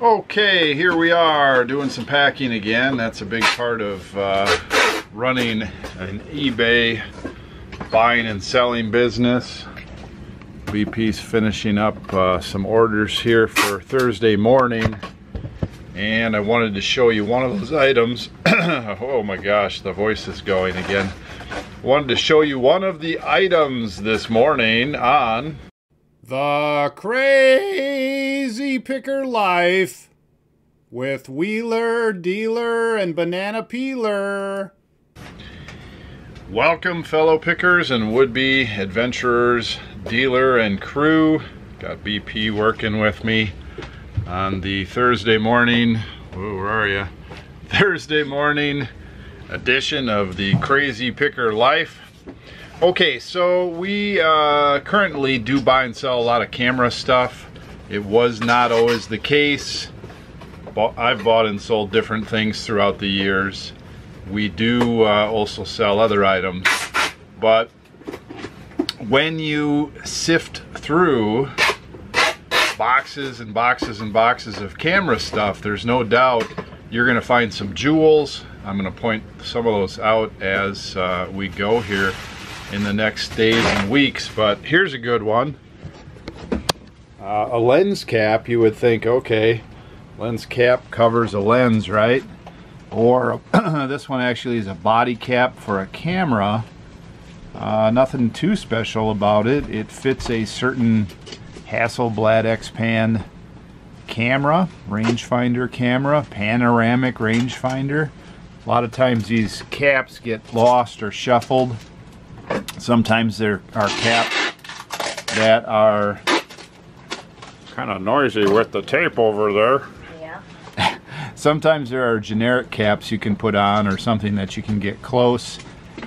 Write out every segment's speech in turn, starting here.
Okay, here we are doing some packing again. That's a big part of running an eBay buying and selling business. BP's finishing up some orders here for Thursday morning, and I wanted to show you one of those items. Oh my gosh, the voice is going again. Wanted to show you one of the items this morning on The Crazy Picker Life with Wheeler, Dealer, and Banana Peeler. Welcome, fellow pickers and would-be adventurers, dealer, and crew. Got BP working with me on the Thursday morning, where are you? Thursday morning edition of the Crazy Picker Life. Okay, so we currently do buy and sell a lot of camera stuff. It was not always the case. I've bought and sold different things throughout the years. We do also sell other items. But when you sift through boxes and boxes and boxes of camera stuff, there's no doubt you're going to find some jewels. I'm going to point some of those out as we go here in the next days and weeks, but here's a good one. A lens cap. You would think, okay, lens cap covers a lens, right? Or this one actually is a body cap for a camera. Nothing too special about it. It fits a certain Hasselblad X-Pan camera, rangefinder camera, panoramic rangefinder. A lot of times these caps get lost or shuffled. Sometimes there are caps that are kind of noisy with the tape over there. Yeah. Sometimes there are generic caps you can put on, or something that you can get close.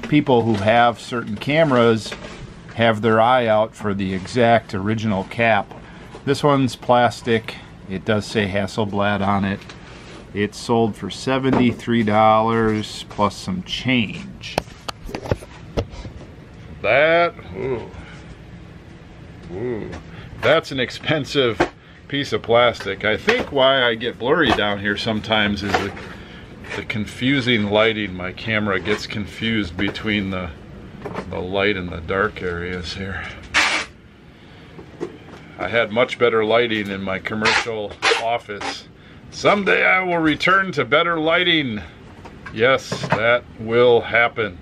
People who have certain cameras have their eye out for the exact original cap. This one's plastic. It does say Hasselblad on it. It's sold for $73 plus some change. That, ooh, that's an expensive piece of plastic. I think why I get blurry down here sometimes is the confusing lighting. My camera gets confused between the light and the dark areas here. I had much better lighting in my commercial office. Someday I will return to better lighting. Yes, that will happen.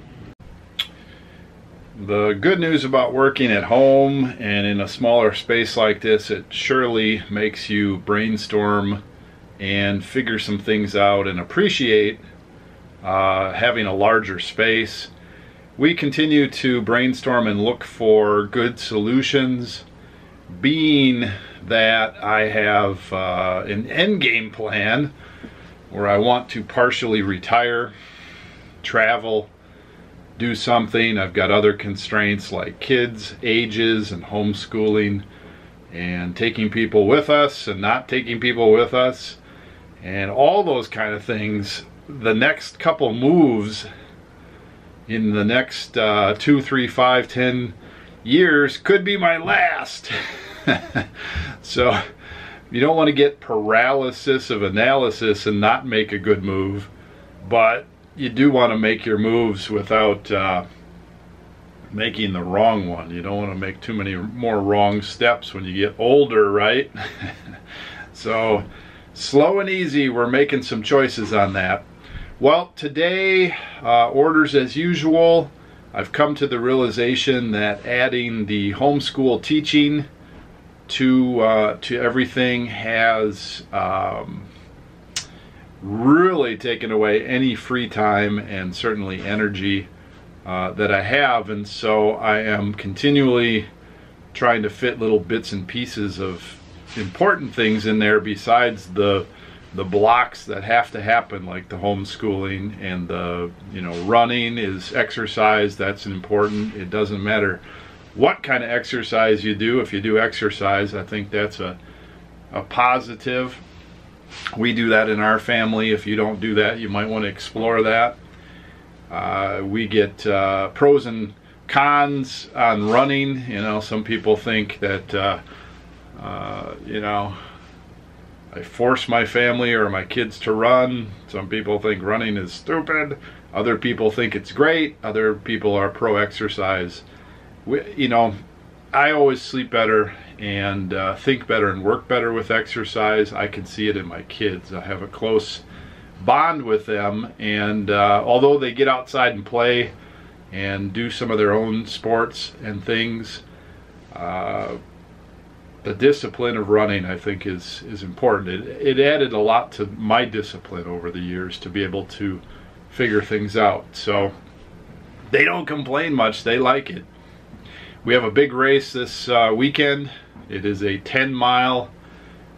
The good news about working at home and in a smaller space like this, it surely makes you brainstorm and figure some things out and appreciate having a larger space. We continue to brainstorm and look for good solutions, being that I have an end game plan where I want to partially retire, travel, do something. I've got other constraints like kids, ages, and homeschooling, and taking people with us and not taking people with us, and all those kind of things. The next couple moves in the next 2, 3, 5, 10 years could be my last. So you don't want to get paralysis of analysis and not make a good move, but you do want to make your moves without making the wrong one. You don't want to make too many more wrong steps when you get older, right? So slow and easy, we're making some choices on that. Well, today, orders as usual. I've come to the realization that adding the homeschool teaching to everything has really taken away any free time and certainly energy that I have, and so I am continually trying to fit little bits and pieces of important things in there besides the blocks that have to happen, like the homeschooling and the running is exercise. That's important. It doesn't matter what kind of exercise you do. If you do exercise, I think that's a positive. We do that in our family. If you don't do that, you might want to explore that. We get pros and cons on running. Some people think that I force my family or my kids to run. Some people think running is stupid. Other people think it's great. Other people are pro-exercise. You know, I always sleep better and think better and work better with exercise. I can see it in my kids. I have a close bond with them, and although they get outside and play and do some of their own sports and things, the discipline of running, I think, is important. It added a lot to my discipline over the years to be able to figure things out. So they don't complain much. They like it. We have a big race this weekend. It is a 10-mile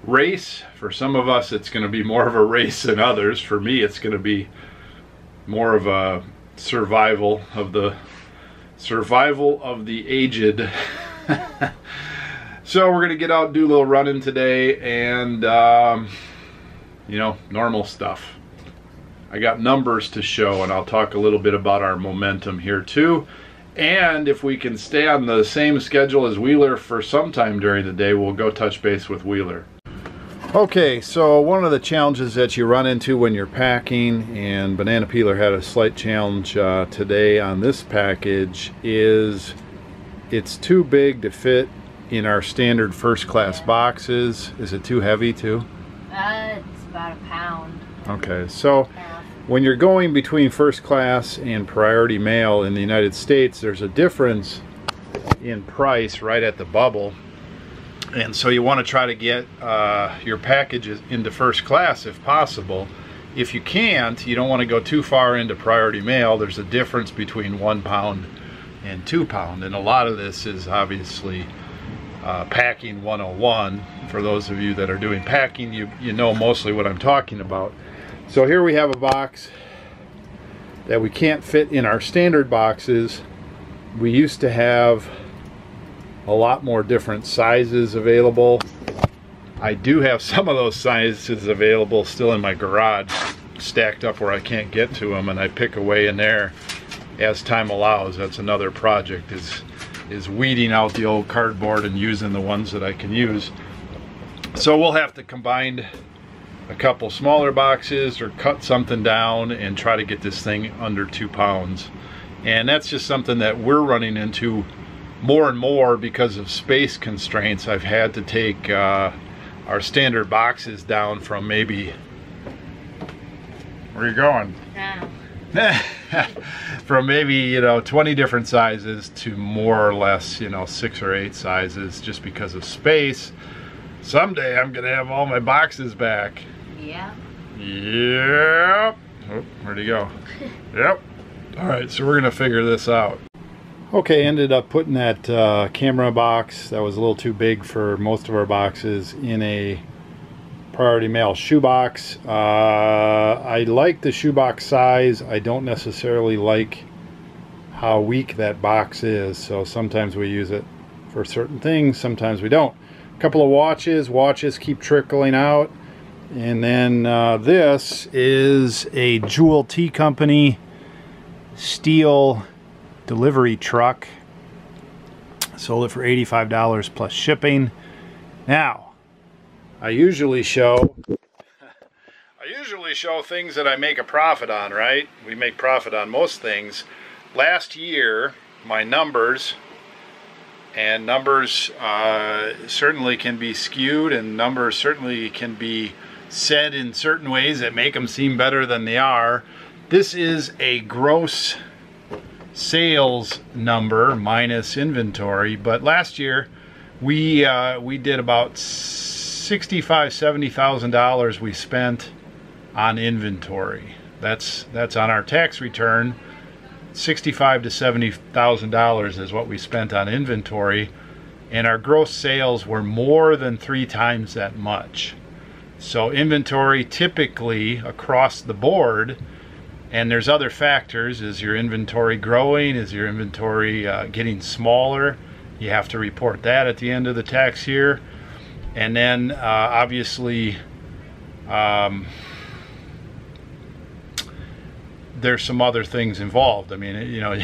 race. For some of us, it's going to be more of a race than others. For me, it's going to be more of a survival of the aged. So we're going to get out and do a little running today, and you know, normal stuff. I got numbers to show, and I'll talk a little bit about our momentum here too. And if we can stay on the same schedule as Wheeler for some time during the day, we'll go touch base with Wheeler. Okay, so one of the challenges that you run into when you're packing, and Banana Peeler had a slight challenge today on this package, is it's too big to fit in our standard first class boxes. Is it too heavy too? It's about a pound. Okay, so when you're going between first class and priority mail in the United States, there's a difference in price right at the bubble. And so you want to try to get your packages into first class if possible. If you can't, you don't want to go too far into priority mail. There's a difference between 1 pound and 2 pound. And a lot of this is obviously packing 101. For those of you that are doing packing, you know mostly what I'm talking about. So here we have a box that we can't fit in our standard boxes. We used to have a lot more different sizes available. I do have some of those sizes available still in my garage, stacked up where I can't get to them, and I pick away in there as time allows. That's another project, is weeding out the old cardboard and using the ones that I can use. So we'll have to combine a couple smaller boxes or cut something down and try to get this thing under 2 pounds. And that's just something that we're running into more and more because of space constraints. I've had to take our standard boxes down from maybe, where are you going? From maybe, you know, 20 different sizes to more or less, you know, 6 or 8 sizes, just because of space. Someday I'm gonna have all my boxes back. Yeah. Yep. Oh, where'd he go? Yep. All right, so we're gonna figure this out. Okay, ended up putting that camera box that was a little too big for most of our boxes in a priority mail shoebox. I like the shoebox size. I don't necessarily like how weak that box is, so sometimes we use it for certain things, sometimes we don't. A couple of watches keep trickling out, and then this is a Jewel Tea Company steel delivery truck. Sold it for $85 plus shipping. Now, I usually show things that I make a profit on, right? We make profit on most things. Last year, my numbers, and numbers certainly can be skewed, and numbers certainly can be said in certain ways that make them seem better than they are. This is a gross sales number minus inventory, but last year we did about $65,000-$70,000 we spent on inventory. That's on our tax return. $65,000 to $70,000 is what we spent on inventory, and our gross sales were more than 3 times that much. So inventory typically across the board, and there's other factors. Is your inventory growing? Is your inventory getting smaller? You have to report that at the end of the tax year. And then obviously there's some other things involved. I mean, you know,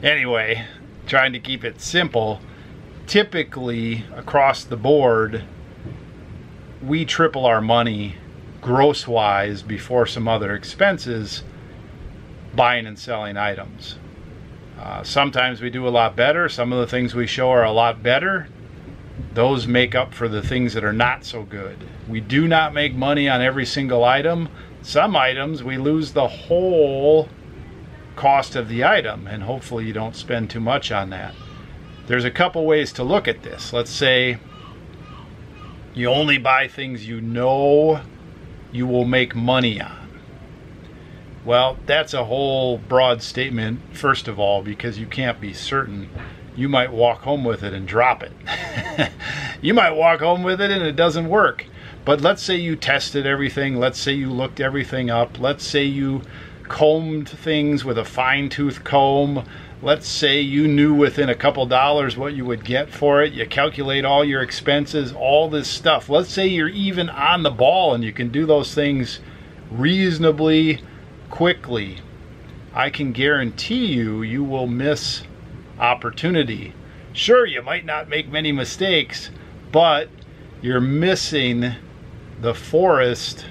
anyway, trying to keep it simple, typically across the board, we triple our money gross wise before some other expenses buying and selling items. Sometimes we do a lot better. Some of the things we show are a lot better. Those make up for the things that are not so good. We do not make money on every single item. Some items we lose the whole cost of the item, and hopefully you don't spend too much on that. There's a couple ways to look at this. Let's say you only buy things you know you will make money on. Well, that's a whole broad statement, first of all, because you can't be certain. You might walk home with it and drop it. You might walk home with it and it doesn't work. But let's say you tested everything. Let's say you looked everything up. Let's say you combed things with a fine-tooth comb. Let's say you knew within a couple dollars what you would get for it. You calculate all your expenses, all this stuff. Let's say you're even on the ball and you can do those things reasonably quickly. I can guarantee you, you will miss opportunity. Sure, you might not make many mistakes, but you're missing the forest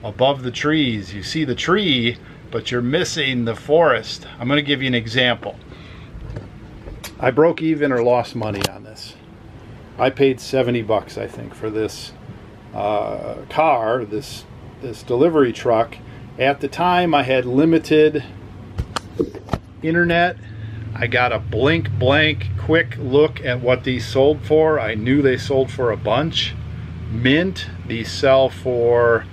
above the trees. You see the tree, but you're missing the forest. I'm going to give you an example. I broke even or lost money on this. I paid 70 bucks, I think, for this car, this delivery truck. At the time, I had limited internet. I got a blank quick look at what these sold for. I knew they sold for a bunch. Mint, these sell for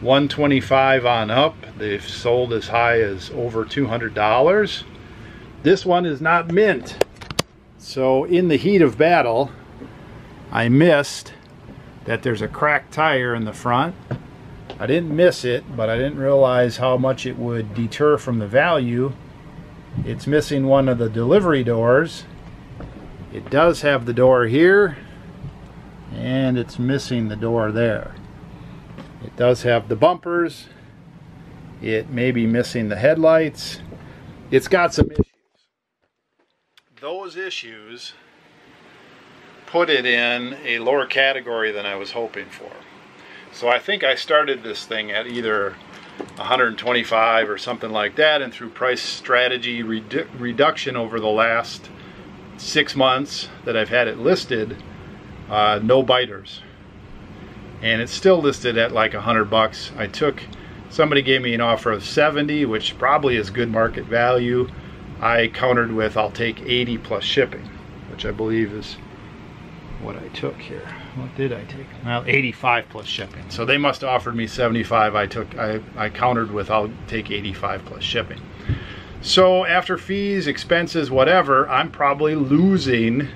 $125 on up. They've sold as high as over $200. This one is not mint. So in the heat of battle, I missed that there's a cracked tire in the front. I didn't miss it, but I didn't realize how much it would deter from the value. It's missing one of the delivery doors. It does have the door here, and it's missing the door there. It does have the bumpers. It may be missing the headlights. It's got some issues. Those issues put it in a lower category than I was hoping for. So I think I started this thing at either 125 or something like that, and through price strategy reduction over the last 6 months that I've had it listed, no biters. And it's still listed at like 100 bucks. Somebody gave me an offer of 70, which probably is good market value. I countered with, I'll take 80 plus shipping, which I believe is what I took here. What did I take? Well, 85 plus shipping. So they must have offered me 75. I countered with, I'll take 85 plus shipping. So after fees, expenses, whatever, I'm probably losing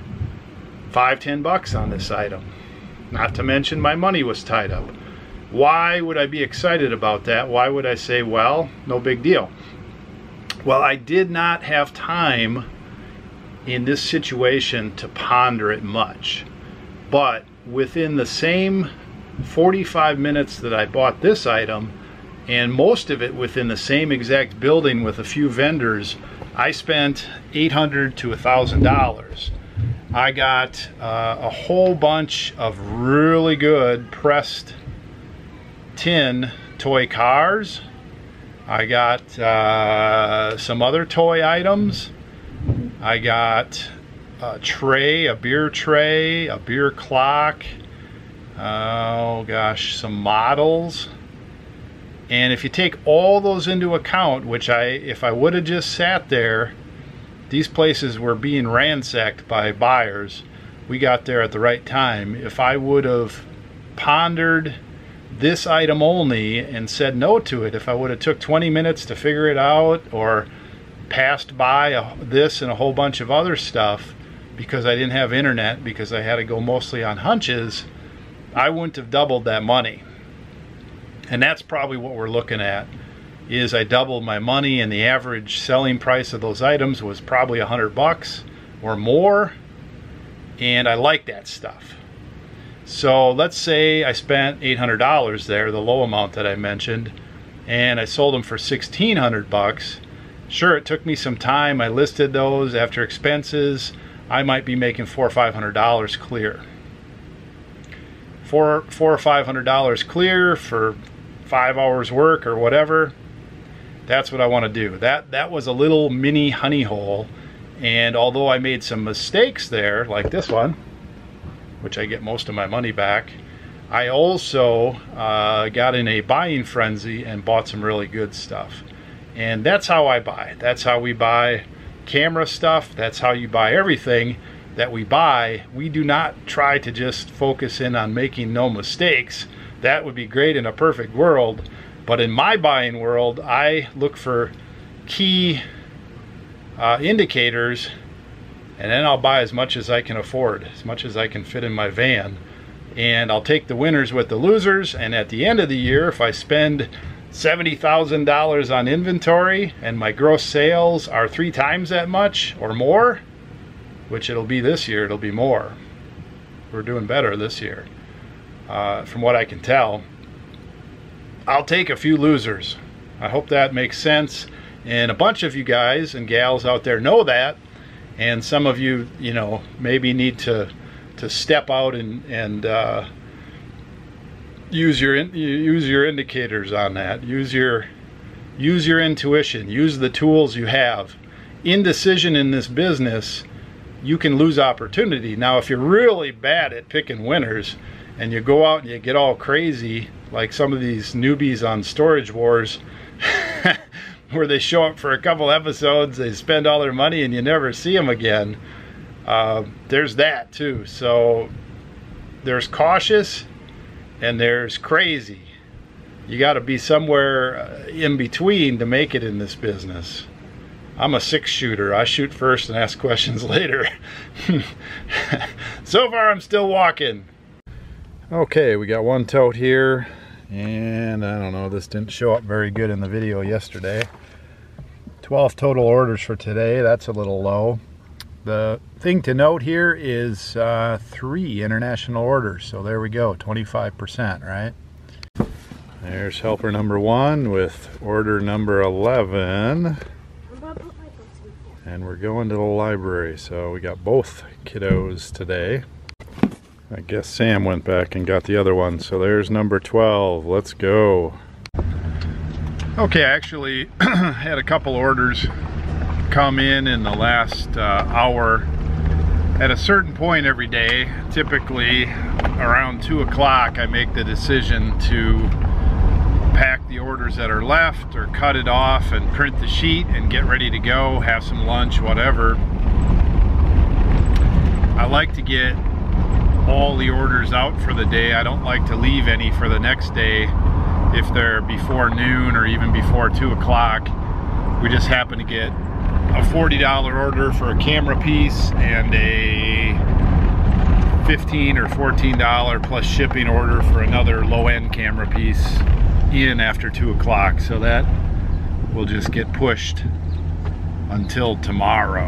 $5-10 bucks on this item. Not to mention my money was tied up. Why would I be excited about that? Why would I say, well, no big deal? Well, I did not have time in this situation to ponder it much. But within the same 45 minutes that I bought this item, and most of it within the same exact building with a few vendors, I spent $800 to $1,000. I got a whole bunch of really good pressed tin toy cars. I got some other toy items. I got a tray, a beer clock, oh gosh, some models. And if you take all those into account, which if I would have just sat there, these places were being ransacked by buyers. We got there at the right time. If I would have pondered this item only and said no to it, if I would have took 20 minutes to figure it out, or passed by this and a whole bunch of other stuff because I didn't have internet, because I had to go mostly on hunches, I wouldn't have doubled that money. And that's probably what we're looking at, is I doubled my money, and the average selling price of those items was probably 100 bucks or more, and I like that stuff. So let's say I spent $800 there, the low amount that I mentioned, and I sold them for 1,600 bucks. Sure, it took me some time. I listed those after expenses. I might be making $400 or $500 clear. $400 $400 or $500 clear for 5 hours work or whatever. That's what I want to do. That was a little mini honey hole, and although I made some mistakes there, like this one, which I get most of my money back, I also got in a buying frenzy and bought some really good stuff. And that's how I buy. That's how we buy camera stuff. That's how you buy everything that we buy. We do not try to just focus in on making no mistakes. That would be great in a perfect world. But in my buying world, I look for key indicators, and then I'll buy as much as I can afford, as much as I can fit in my van. And I'll take the winners with the losers, and at the end of the year, if I spend $70,000 on inventory and my gross sales are 3 times that much or more, which it'll be this year, it'll be more. We're doing better this year, from what I can tell. I'll take a few losers. I hope that makes sense. And a bunch of you guys and gals out there know that. And some of you, you know, maybe need to step out and use your indicators on that. Use your intuition. Use the tools you have. Indecision in this business, you can lose opportunity. Now, if you're really bad at picking winners and you go out and you get all crazy, like some of these newbies on Storage Wars, where they show up for a couple episodes, they spend all their money and you never see them again. There's that too. So there's cautious and there's crazy. You got to be somewhere in between to make it in this business. I'm a 6-shooter. I shoot first and ask questions later. So far I'm still walking. Okay, we got one tote here, and I don't know, this didn't show up very good in the video yesterday. 12 total orders for today. That's a little low. The thing to note here is 3 international orders, so there we go, 25%, right? There's helper number 1 with order number 11. And we're going to the library, so we got both kiddos today. I guess Sam went back and got the other one, so there's number 12. Let's go. Okay, I actually had a couple orders come in the last hour. At a certain point every day, typically around 2 o'clock, I make the decision to pack the orders that are left or cut it off and print the sheet and get ready to go, have some lunch, whatever. I like to get all the orders out for the day. I don't like to leave any for the next day if they're before noon or even before 2 o'clock. We just happen to get a $40 order for a camera piece and a $15 or $14 plus shipping order for another low-end camera piece in after 2 o'clock. So that will just get pushed until tomorrow.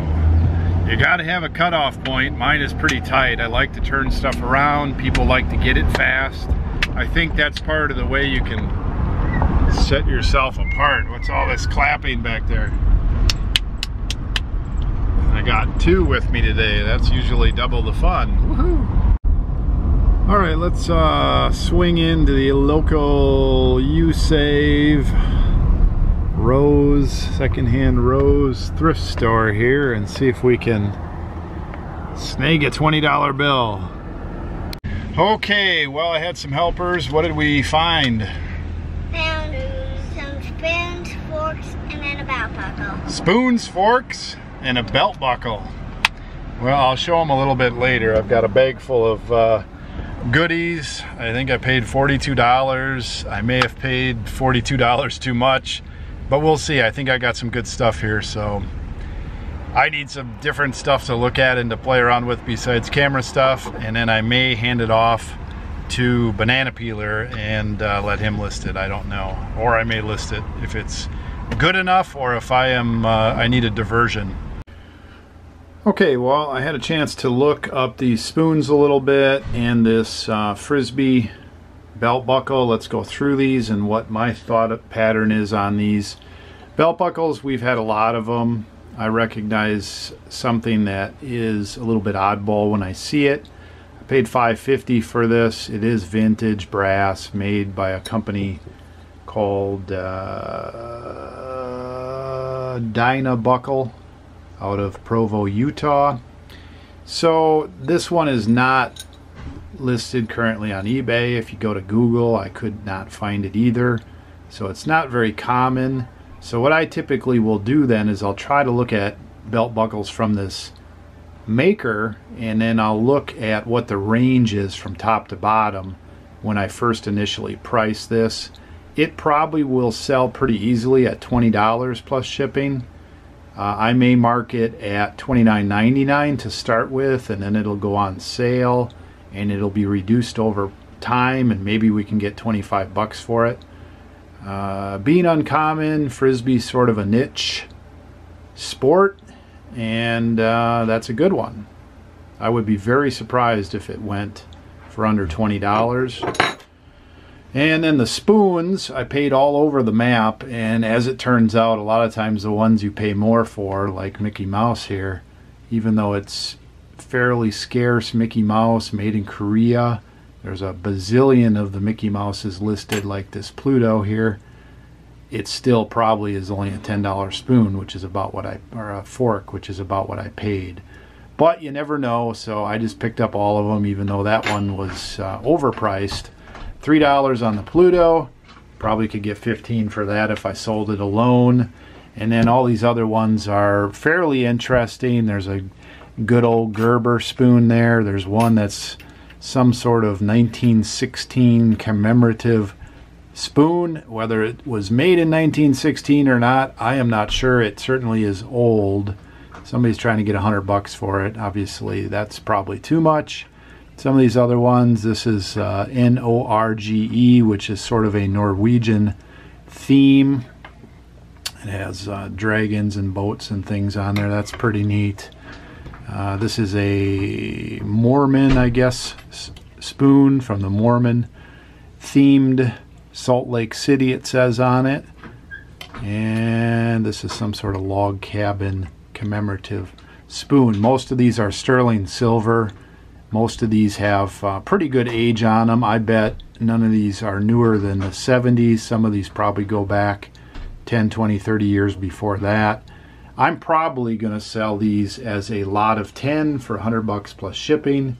You got to have a cutoff point. Mine is pretty tight. I like to turn stuff around. People like to get it fast. I think that's part of the way you can set yourself apart. What's all this clapping back there? I got 2 with me today. That's usually double the fun. Woohoo! All right, let's swing into the local U-Save Rose, secondhand Rose thrift store here and see if we can snag a $20 bill. Okay, well, I had some helpers. What did we find? Found some spoons, forks, and then a belt buckle. Spoons, forks, and a belt buckle. Well, I'll show them a little bit later. I've got a bag full of goodies. I think I paid $42. I may have paid $42 too much, but we'll see. I think I got some good stuff here, so I need some different stuff to look at and to play around with besides camera stuff, and then I may hand it off to Banana Peeler and let him list it. I don't know, or I may list it if it's good enough or if I need a diversion. Okay, well, I had a chance to look up these spoons a little bit and this Frisbee belt buckle. Let's go through these and what my thought pattern is on these belt buckles. We've had a lot of them. I recognize something that is a little bit oddball when I see it. paid $5.50 for this. It is vintage brass made by a company called Dyna Buckle out of Provo, Utah. So this one is not listed currently on eBay. If you go to Google, I could not find it either. So it's not very common. So what I typically will do then is I'll try to look at belt buckles from this maker, and then I'll look at what the range is from top to bottom when I first initially price this. It probably will sell pretty easily at $20 plus shipping. I may mark it at $29.99 to start with, and then it'll go on sale and it'll be reduced over time, and maybe we can get 25 bucks for it. Being uncommon, Frisbee's sort of a niche sport, and that's a good one. I would be very surprised if it went for under $20. And then the spoons, I paid all over the map, and as it turns out, a lot of times the ones you pay more for, like Mickey Mouse here, even though it's fairly scarce Mickey Mouse made in Korea, there's a bazillion of the Mickey Mouses listed like this Pluto here, it still probably is only a $10 spoon, which is about what or a fork, which is about what I paid. But you never know, so I just picked up all of them, even though that one was overpriced. $3 on the Pluto, probably could get 15 for that if I sold it alone. And then all these other ones are fairly interesting. There's a good old Gerber spoon there. There's one that's some sort of 1916 commemorative spoon. Whether it was made in 1916 or not, I am not sure. It certainly is old. Somebody's trying to get 100 bucks for it. Obviously that's probably too much. Some of these other ones, this is Norge, which is sort of a Norwegian theme. It has dragons and boats and things on there. That's pretty neat. This is a Mormon, I guess, spoon from the Mormon themed Salt Lake City, it says on it. And this is some sort of log cabin commemorative spoon. Most of these are sterling silver. Most of these have pretty good age on them. I bet none of these are newer than the 70s. Some of these probably go back 10, 20, 30 years before that. I'm probably going to sell these as a lot of 10 for 100 bucks plus shipping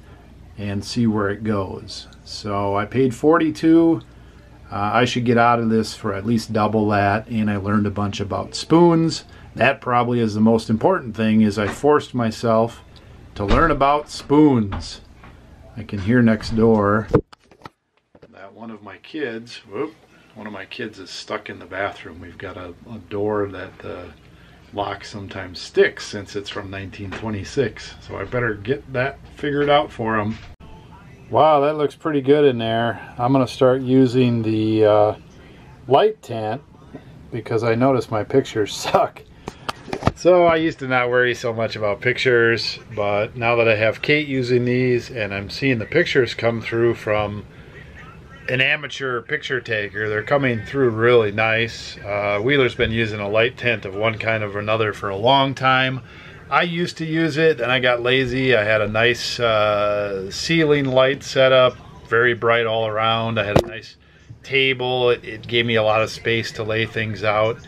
and see where it goes. So I paid 42. I should get out of this for at least double that, and I learned a bunch about spoons. That probably is the most important thing, is I forced myself to learn about spoons. I can hear next door that one of my kids is stuck in the bathroom. We've got a door that the lock sometimes sticks since it's from 1926. So I better get that figured out for him. Wow, that looks pretty good in there. I'm gonna start using the light tent because I noticed my pictures suck. So I used to not worry so much about pictures, but now that I have Kate using these and I'm seeing the pictures come through from an amateur picture taker, they're coming through really nice. Wheeler's been using a light tent of one kind or another for a long time. I used to use it, then I got lazy. I had a nice ceiling light set up, very bright all around. I had a nice table. It gave me a lot of space to lay things out.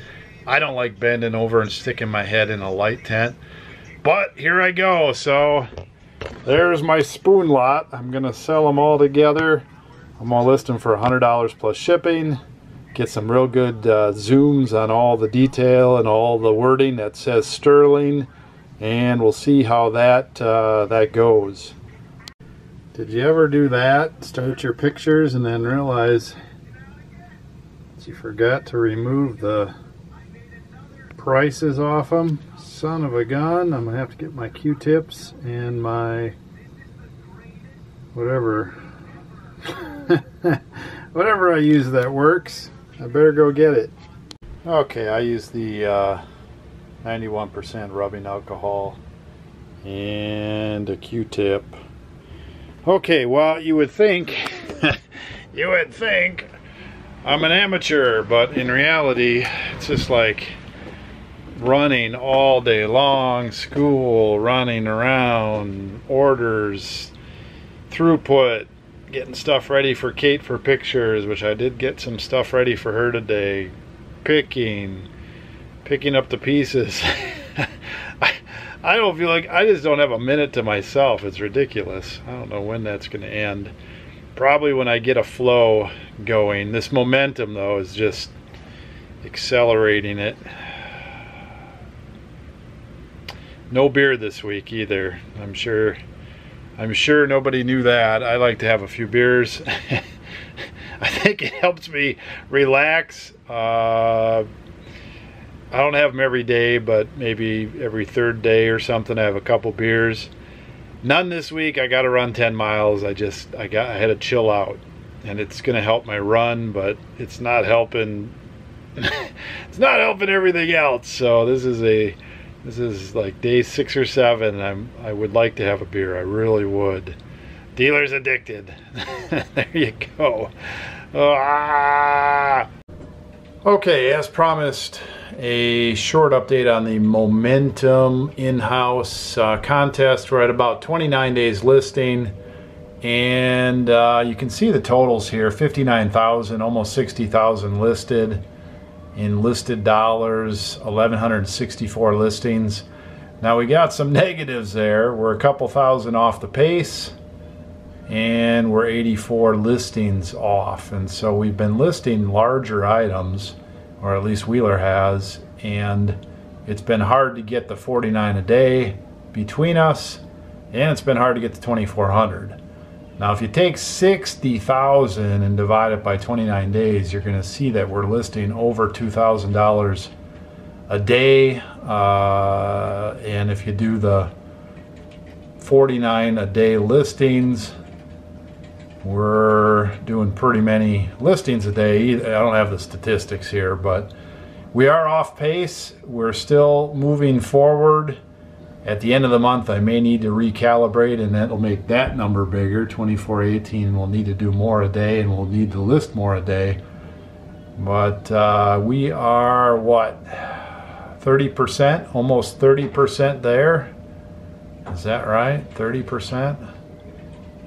I don't like bending over and sticking my head in a light tent, but here I go. So there's my spoon lot. I'm gonna sell them all together. I'm gonna list them for $100 plus shipping. Get some real good zooms on all the detail and all the wording that says sterling, and we'll see how that that goes. Did you ever do that? Start your pictures and then realize that you forgot to remove the prices off them? Son of a gun. I'm gonna have to get my Q-tips and my whatever whatever I use that works. I better go get it. Okay, I use the 91% rubbing alcohol and a Q-tip. Okay, well, you would think I'm an amateur, but in reality it's just like running all day long, school, running around, orders, throughput, getting stuff ready for Kate for pictures, which I did get some stuff ready for her today. Picking up the pieces. I don't feel like, I just don't have a minute to myself. It's ridiculous. I don't know when that's going to end. Probably when I get a flow going. This momentum though is just accelerating it. No beer this week either. I'm sure nobody knew that. I like to have a few beers. I think it helps me relax. I don't have them every day, but maybe every third day or something I have a couple beers. None this week. I got to run 10 miles. I had to chill out, and it's going to help my run, but it's not helping. It's not helping everything else. So this is like day 6 or 7. I would like to have a beer. I really would. Dealer's addicted. There you go. Ah! Okay, as promised, a short update on the Momentum in-house contest. We're at about 29 days listing, and you can see the totals here. 59,000, almost 60,000 listed. In listed dollars, 1,164 listings. Now we got some negatives there. We're a couple thousand off the pace, and we're 84 listings off. And so we've been listing larger items, or at least Wheeler has, and it's been hard to get the 49 a day between us, and it's been hard to get the 2,400. Now if you take 60,000 and divide it by 29 days, you're going to see that we're listing over $2,000 a day, and if you do the 49 a day listings, we're doing pretty many listings a day. I don't have the statistics here, but we are off pace. We're still moving forward. At the end of the month, I may need to recalibrate, and that'll make that number bigger. 2418, we'll need to do more a day, and we'll need to list more a day. But we are, what, 30%? Almost 30% there. Is that right? 30%?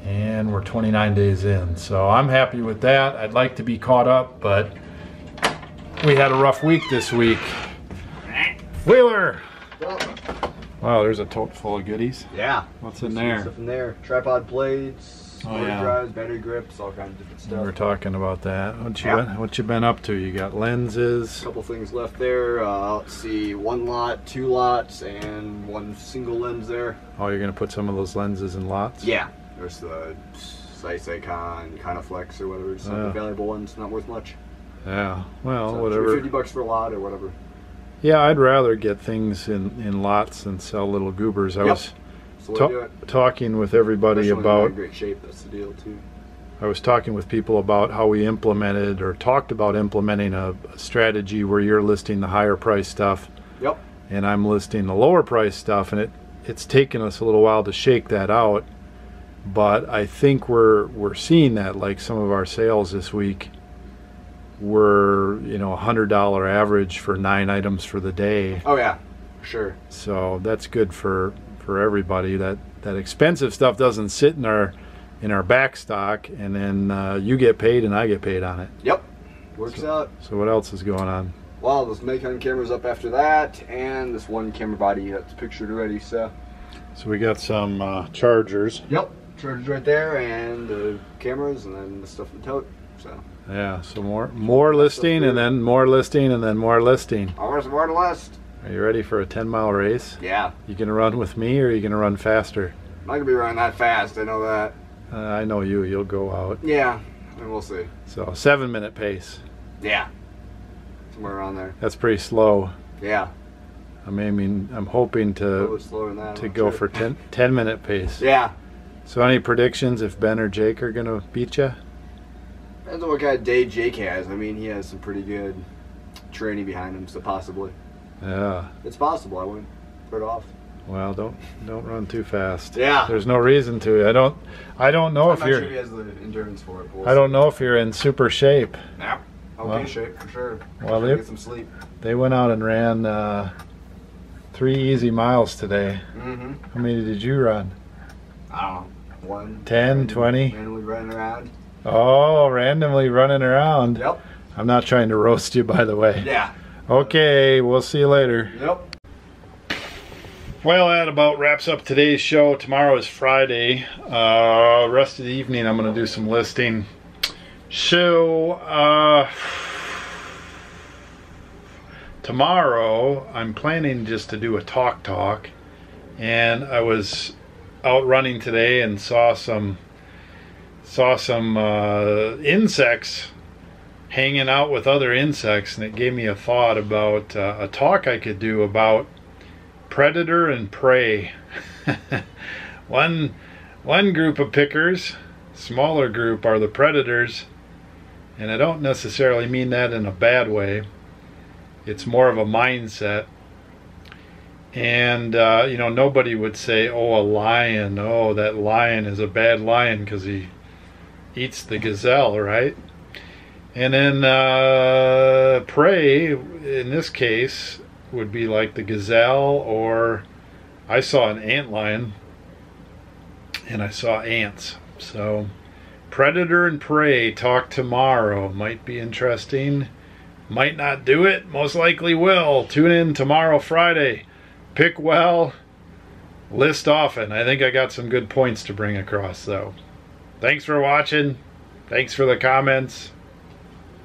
And we're 29 days in. So I'm happy with that. I'd like to be caught up, but we had a rough week this week. Wheeler! Wow, there's a tote full of goodies. Yeah. What's in there? Stuff in there. Tripod plates, motor drives, battery grips, all kinds of different stuff. We were talking about that. What you been up to? You got lenses. A couple things left there. Let's see, 1 lot, 2 lots, and 1 single lens there. Oh, you're gonna put some of those lenses in lots? Yeah. There's the Zeiss Icon, Kineflex or whatever. Some of the valuable ones, not worth much. Yeah. Well, so whatever. $50 for a lot or whatever. Yeah, I'd rather get things in lots than sell little goobers. I was talking with everybody about. In great shape. That's the deal too. I was talking with people about how we implemented or talked about implementing a strategy where you're listing the higher price stuff. Yep. And I'm listing the lower price stuff, and it's taken us a little while to shake that out. But I think we're seeing that, like some of our sales this week were, you know, $100 average for 9 items for the day. Oh yeah, sure. So that's good for everybody. That expensive stuff doesn't sit in our back stock, and then you get paid and I get paid on it. Yep, works out. So what else is going on? Well, this Nikon camera's up after that, and this one camera body that's pictured already. So we got some chargers. Yep, chargers right there, and the cameras, and then the stuff in the tote. So yeah, so more listing, and then more listing, and then more listing. Always more to list. Are you ready for a 10-mile race? Yeah. You gonna run with me, or are you gonna run faster? I'm not gonna be running that fast. I know that. I know you. You'll go out. Yeah, and we'll see. So 7-minute pace. Yeah. Somewhere around there. That's pretty slow. Yeah. I'm hoping to go for 10-minute pace. Yeah. So any predictions if Ben or Jake are gonna beat you? Depends on what kind of day Jake has. I mean, he has some pretty good training behind him, so possibly. Yeah. It's possible. I wouldn't put it off. Well, don't run too fast. Yeah. There's no reason to. I don't know if you're. I'm not sure he has the endurance for it. I don't know if you're in super shape. Yeah. Okay, shape for sure. Well, get some sleep. They went out and ran 3 easy miles today. Mm-hmm. How many did you run? I don't know. 1. 10, 20. Randomly running around. Oh, randomly running around. Yep. I'm not trying to roast you, by the way. Yeah. Okay, we'll see you later. Yep. Well, that about wraps up today's show. Tomorrow is Friday. Rest of the evening, I'm going to do some listing. So, tomorrow, I'm planning just to do a talk. And I was out running today and saw some insects hanging out with other insects, and it gave me a thought about a talk I could do about predator and prey. one group of pickers, smaller group, are the predators, and I don't necessarily mean that in a bad way. It's more of a mindset. And you know, nobody would say, oh, a lion, oh, that lion is a bad lion because he eats the gazelle, right? And then prey, in this case, would be like the gazelle, or I saw an antlion and I saw ants. So predator and prey talk tomorrow. Might be interesting. Might not do it. Most likely will. Tune in tomorrow, Friday. Pick well, list often. I think I got some good points to bring across, though. Thanks for watching. Thanks for the comments.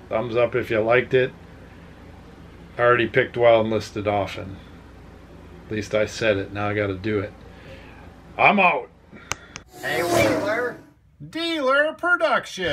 Thumbs up if you liked it. I already picked well and listed often. At least I said it. Now I got to do it. I'm out. Hey, Wheeler. Dealer Production.